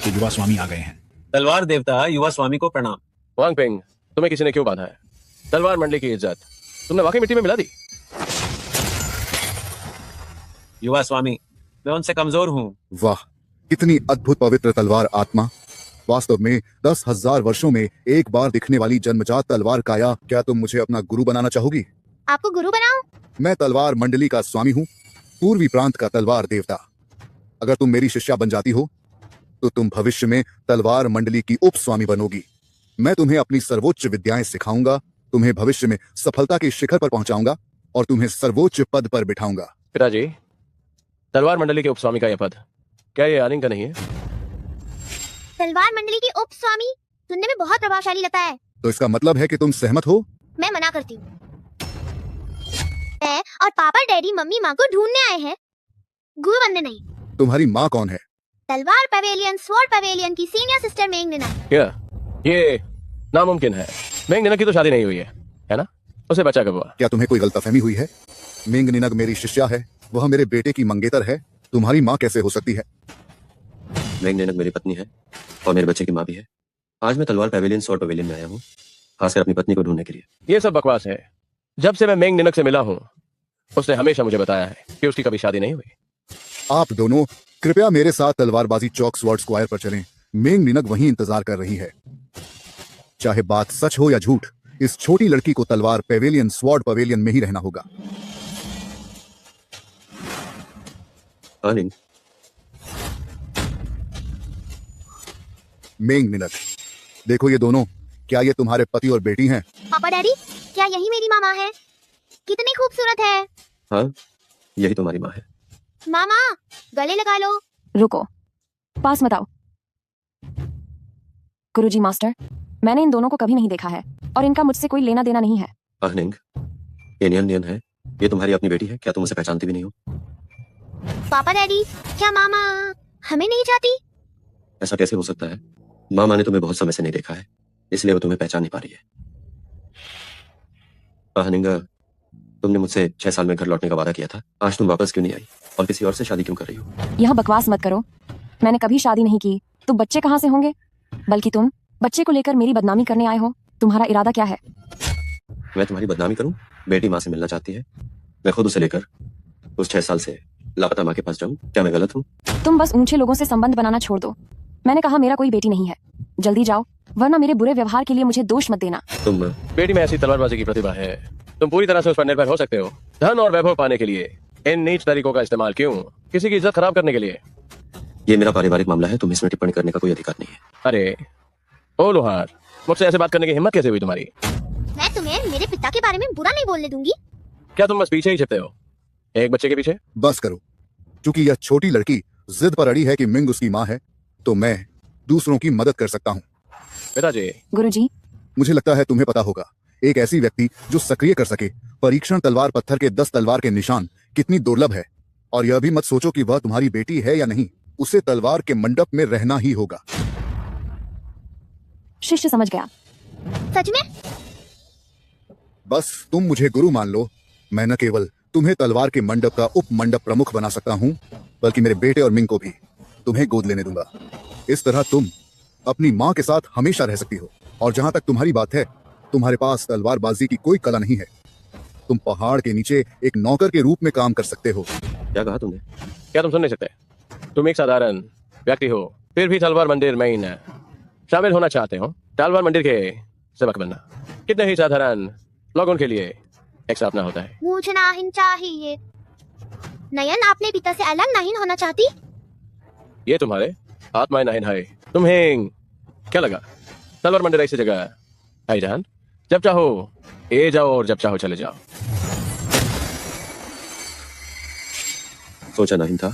के युवा स्वामी आ गए हैं। तलवार देवता युवा स्वामी को प्रणाम। वांग पिंग, तुम्हें किसी ने क्यों बांधा है? तलवार मंडली की इज्जत तुमने वाकई मिट्टी में मिला दी। युवा स्वामी, मैं उनसे कमजोर हूँ। वाह, कितनी अद्भुत पवित्र तलवार आत्मा। वास्तव में 10,000 वर्षों में एक बार दिखने वाली जन्मजात तलवार काया। क्या तुम मुझे अपना गुरु बनाना चाहोगी? आपको गुरु बनाऊं? मैं तलवार मंडली का स्वामी हूँ, पूर्वी प्रांत का तलवार देवता। अगर तुम मेरी शिष्या बन जाती हो तो तुम भविष्य में तलवार मंडली की उप स्वामी बनोगी। मैं तुम्हें अपनी सर्वोच्च विद्याएं सिखाऊंगा, तुम्हें भविष्य में सफलता के शिखर पर पहुंचाऊंगा और तुम्हें सर्वोच्च पद पर बिठाऊंगा। पिताजी, तलवार मंडली के उपस्वामी का यह पद क्या ये आलिंग का नहीं है? तलवार मंडली की उप स्वामी सुनने में बहुत प्रभावशाली लगता है। तो इसका मतलब है कि तुम सहमत हो? मैं मना करती हूँ। मैं और पापा, डैडी, मम्मी माँ को ढूंढने आए हैं, गुरु बनने नहीं। तुम्हारी माँ कौन है? तलवार पवेलियन, स्वॉर्ड पवेलियन की सीनियर सिस्टर मेंग निना। क्या ये नामुमकिन है? मेंग निनक की तो शादी नहीं हुई है ना? उसे बच्चा कब हुआ? क्या तुम्हें कोई गलतफहमी हुई है? मेंग निनग मेरी शिष्या है, वह मेरे बेटे की मंगेतर है। तुम्हारी माँ कैसे हो सकती है? मेंग निनग मेरी पत्नी है और मेरे बच्चे की माँ भी है। आज मैं तलवार पवेलियन, स्वॉर्ड पवेलियन में आया हूँ, खासकर अपनी पत्नी को ढूंढने के लिए। ये सब बकवास है। जब से मैं मेंग निनक से मिला हूँ उसने हमेशा मुझे बताया है कि उसकी कभी शादी नहीं हुई। आप दोनों कृपया मेरे साथ तलवारबाजी चौक स्वॉर्ड स्क्वायर पर चलें। मेंग निनग वहीं इंतजार कर रही है। चाहे बात सच हो या झूठ, इस छोटी लड़की को तलवार पवेलियन, स्वॉर्ड पवेलियन में ही रहना होगा। आलिंग, मेंग निनग, देखो ये दोनों, क्या ये तुम्हारे पति और बेटी हैं? पापा, डैडी, क्या यही मेरी मामा है? कितनी खूबसूरत है। हाँ, यही तुम्हारी माँ है। मामा, गले लगा लो। रुको, पास मत आओ। गुरुजी मास्टर, मैंने इन दोनों को कभी नहीं देखा है और इनका मुझसे कोई लेना देना नहीं है। आलिंग, ये नियन नियन है, ये तुम्हारी अपनी बेटी है। क्या तुम उसे पहचानती भी नहीं हो? पापा, डैडी, क्या मामा हमें नहीं चाहती? ऐसा कैसे हो सकता है? मामा ने तुम्हें बहुत समय से नहीं देखा है, इसलिए वो तुम्हें पहचान नहीं पा रही है। आलिंग, तुमने मुझसे 6 साल में घर लौटने का वादा किया था। आज तुम वापस क्यों नहीं आई और किसी और से शादी क्यों कर रही हो? यहाँ बकवास मत करो। मैंने कभी शादी नहीं की, तो बच्चे कहाँ से होंगे? बल्कि तुम बच्चे को लेकर मेरी बदनामी करने आए हो। तुम्हारा इरादा क्या है? मैं तुम्हारी बदनामी करूं? बेटी माँ से मिलना चाहती है, मैं खुद उसे लेकर उस 6 साल से लापता माँ के पास जाऊं? क्या मैं गलत हूँ? तुम बस ऊंचे लोगों से संबंध बनाना छोड़ दो। मैंने कहा मेरा कोई बेटी नहीं है। जल्दी जाओ, वरना मेरे बुरे व्यवहार के लिए मुझे दोष मत देना। तुम बेटी में ऐसी तलवारबाजी की प्रतिभा है, तुम पूरी तरह से उस पर निर्भर हो सकते हो। धन और वैभव पाने के लिए इन नीच तरीकों का इस्तेमाल क्यों? किसी की इज्जत खराब करने के लिए। ये मेरा पारिवारिक मामला है, तुम इसमें टिप्पणी करने का कोई अधिकार नहीं है। अरे ओ लोहार, मुझसे ऐसे बात करने की हिम्मत कैसे हुई तुम्हारी? मैं तुम्हें मेरे पिता के बारे में बुरा नहीं बोलने दूंगी। क्या तुम बस पीछे ही छिपते हो, एक बच्चे के पीछे? बस करो। चूंकि यह छोटी लड़की जिद पर अड़ी है कि मिंग उसकी माँ है, तो मैं दूसरों की मदद कर सकता हूँ। पिताजी। गुरुजी, मुझे लगता है तुम्हें पता होगा, एक ऐसी व्यक्ति जो सक्रिय कर सके परीक्षण तलवार पत्थर के 10 तलवार के निशान कितनी दुर्लभ है। और यह भी मत सोचो कि वह तुम्हारी बेटी है या नहीं, उसे तलवार के मंडप में रहना ही होगा। शिष्य समझ गया। सच में? बस तुम मुझे गुरु मान लो। मैं न केवल तुम्हें तलवार के मंडप का उप मंडप प्रमुख बना सकता हूँ, बल्कि मेरे बेटे और मिंग को भी तुम्हें गोद लेने दूंगा। इस तरह तुम अपनी माँ के साथ हमेशा रह सकती हो। और जहां तक तुम्हारी बात है, तुम्हारे पास तलवारबाजी की कोई कला नहीं है। तुम पहाड़ के नीचे एक नौकर के रूप में काम कर सकते हो। क्या कहा तुमने? क्या तुम सुन नहीं सकते? तुम एक साधारण व्यक्ति हो, फिर भी तलवार मंदिर में ही शामिल होना चाहते हो। तलवार मंदिर के सेवक बनना कितने ही साधारण लोगों के लिए एक सपना होता है। मुझे नहीं चाहिए। नयन, आपने पिता से अलग नहीं होना चाहती? ये तुम्हारे आत्माएं नहीं है। तुम्हें क्या लगा तलवार मंदिर ऐसी जगह है जहां जब चाहो ए जाओ और जब चाहो चले जाओ? सोचा नहीं था।